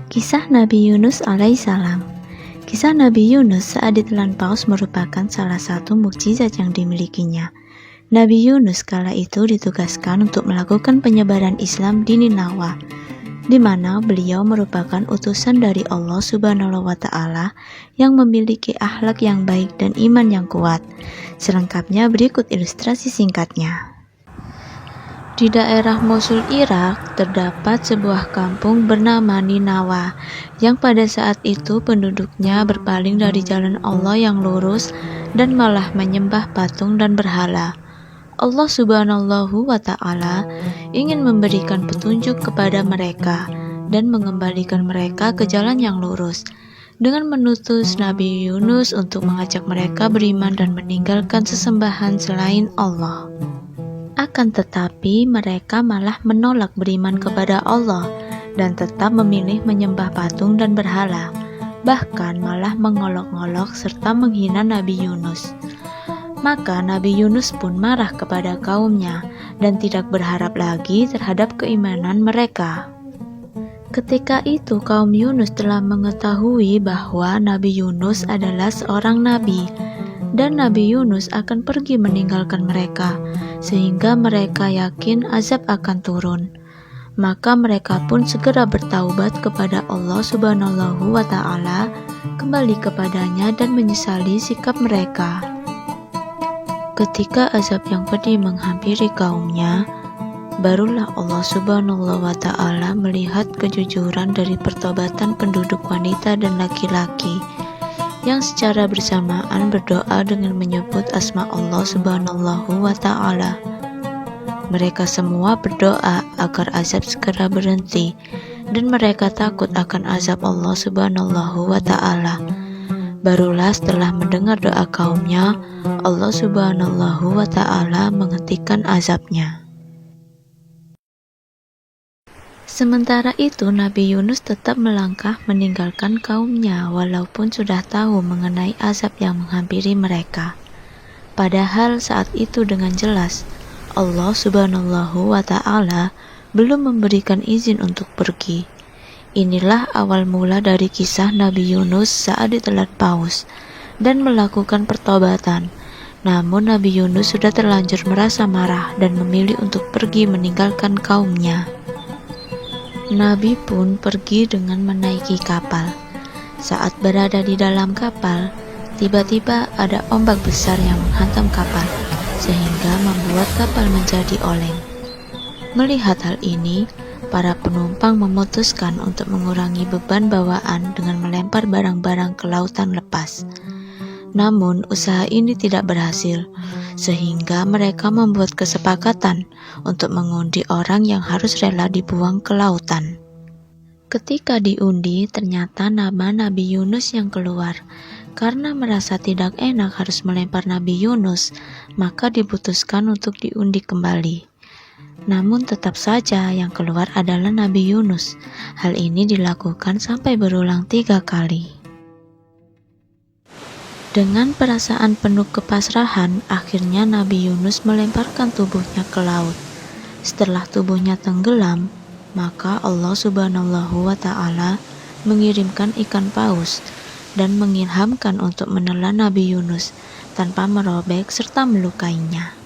Kisah Nabi Yunus alaihissalam. Kisah Nabi Yunus saat ditelan paus merupakan salah satu mukjizat yang dimilikinya. Nabi Yunus kala itu ditugaskan untuk melakukan penyebaran Islam di Ninawa, di mana beliau merupakan utusan dari Allah Subhanahu wa Ta'ala yang memiliki akhlak yang baik dan iman yang kuat. Selengkapnya berikut ilustrasi singkatnya. Di daerah Mosul, Irak, terdapat sebuah kampung bernama Ninawa, yang pada saat itu penduduknya berpaling dari jalan Allah yang lurus dan malah menyembah patung dan berhala. Allah Subhanahu wa Ta'ala ingin memberikan petunjuk kepada mereka dan mengembalikan mereka ke jalan yang lurus, dengan menutus Nabi Yunus untuk mengajak mereka beriman dan meninggalkan sesembahan selain Allah. Akan tetapi mereka malah menolak beriman kepada Allah dan tetap memilih menyembah patung dan berhala, bahkan malah mengolok-olok serta menghina Nabi Yunus. Maka Nabi Yunus pun marah kepada kaumnya dan tidak berharap lagi terhadap keimanan mereka. Ketika itu kaum Yunus telah mengetahui bahwa Nabi Yunus adalah seorang nabi, dan Nabi Yunus akan pergi meninggalkan mereka, sehingga mereka yakin azab akan turun. Maka mereka pun segera bertaubat kepada Allah Subhanahu wa Ta'ala, kembali kepadanya dan menyesali sikap mereka. Ketika azab yang pedih menghampiri kaumnya, barulah Allah Subhanahu wa Ta'ala melihat kejujuran dari pertobatan penduduk wanita dan laki-laki yang secara bersamaan berdoa dengan menyebut asma Allah Subhanahu wa Ta'ala. Mereka semua berdoa agar azab segera berhenti, dan mereka takut akan azab Allah Subhanahu wa Ta'ala. Barulah setelah mendengar doa kaumnya, Allah Subhanahu wa Ta'ala menghentikan azabnya. Sementara itu Nabi Yunus tetap melangkah meninggalkan kaumnya walaupun sudah tahu mengenai azab yang menghampiri mereka. Padahal saat itu dengan jelas Allah Subhanahu wa Ta'ala belum memberikan izin untuk pergi. Inilah awal mula dari kisah Nabi Yunus saat ditelan paus dan melakukan pertobatan. Namun Nabi Yunus sudah terlanjur merasa marah dan memilih untuk pergi meninggalkan kaumnya. Nabi pun pergi dengan menaiki kapal. Saat berada di dalam kapal, tiba-tiba ada ombak besar yang menghantam kapal, sehingga membuat kapal menjadi oleng. Melihat hal ini, para penumpang memutuskan untuk mengurangi beban bawaan dengan melempar barang-barang ke lautan lepas. Namun usaha ini tidak berhasil, sehingga mereka membuat kesepakatan untuk mengundi orang yang harus rela dibuang ke lautan. Ketika diundi, ternyata nama Nabi Yunus yang keluar. Karena merasa tidak enak harus melempar Nabi Yunus, maka diputuskan untuk diundi kembali. Namun tetap saja yang keluar adalah Nabi Yunus. Hal ini dilakukan sampai berulang 3 kali. Dengan perasaan penuh kepasrahan, akhirnya Nabi Yunus melemparkan tubuhnya ke laut. Setelah tubuhnya tenggelam, maka Allah Subhanahu wa Ta'ala mengirimkan ikan paus dan mengilhamkan untuk menelan Nabi Yunus tanpa merobek serta melukainya.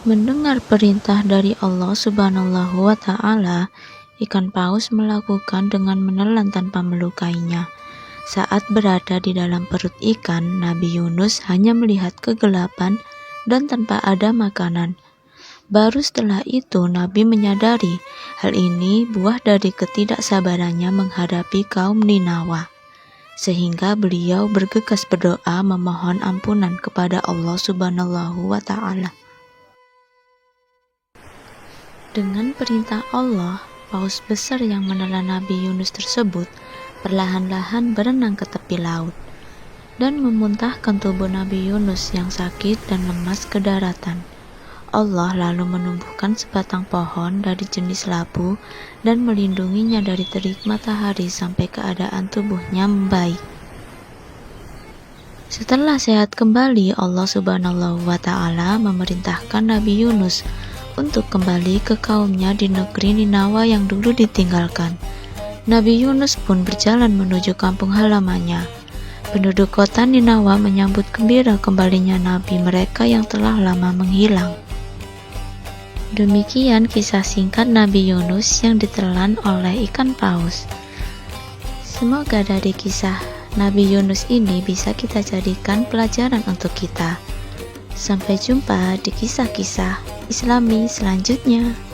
Mendengar perintah dari Allah Subhanahu wa Ta'ala, ikan paus melakukan dengan menelan tanpa melukainya. Saat berada di dalam perut ikan, Nabi Yunus hanya melihat kegelapan dan tanpa ada makanan. Baru setelah itu Nabi menyadari hal ini buah dari ketidaksabarannya menghadapi kaum Ninawa, sehingga beliau bergegas berdoa memohon ampunan kepada Allah Subhanahu wa Ta'ala. Dengan perintah Allah, paus besar yang menelan Nabi Yunus tersebut perlahan-lahan berenang ke tepi laut dan memuntahkan tubuh Nabi Yunus yang sakit dan lemas ke daratan. Allah lalu menumbuhkan sebatang pohon dari jenis labu dan melindunginya dari terik matahari sampai keadaan tubuhnya membaik. Setelah sehat kembali, Allah Subhanahu wa Ta'ala memerintahkan Nabi Yunus untuk kembali ke kaumnya di negeri Ninawa yang dulu ditinggalkan. Nabi Yunus pun berjalan menuju kampung halamannya. Penduduk kota Ninawa menyambut gembira kembalinya nabi mereka yang telah lama menghilang. Demikian kisah singkat Nabi Yunus yang ditelan oleh ikan paus. Semoga dari kisah Nabi Yunus ini bisa kita jadikan pelajaran untuk kita. Sampai jumpa di kisah-kisah Islami selanjutnya.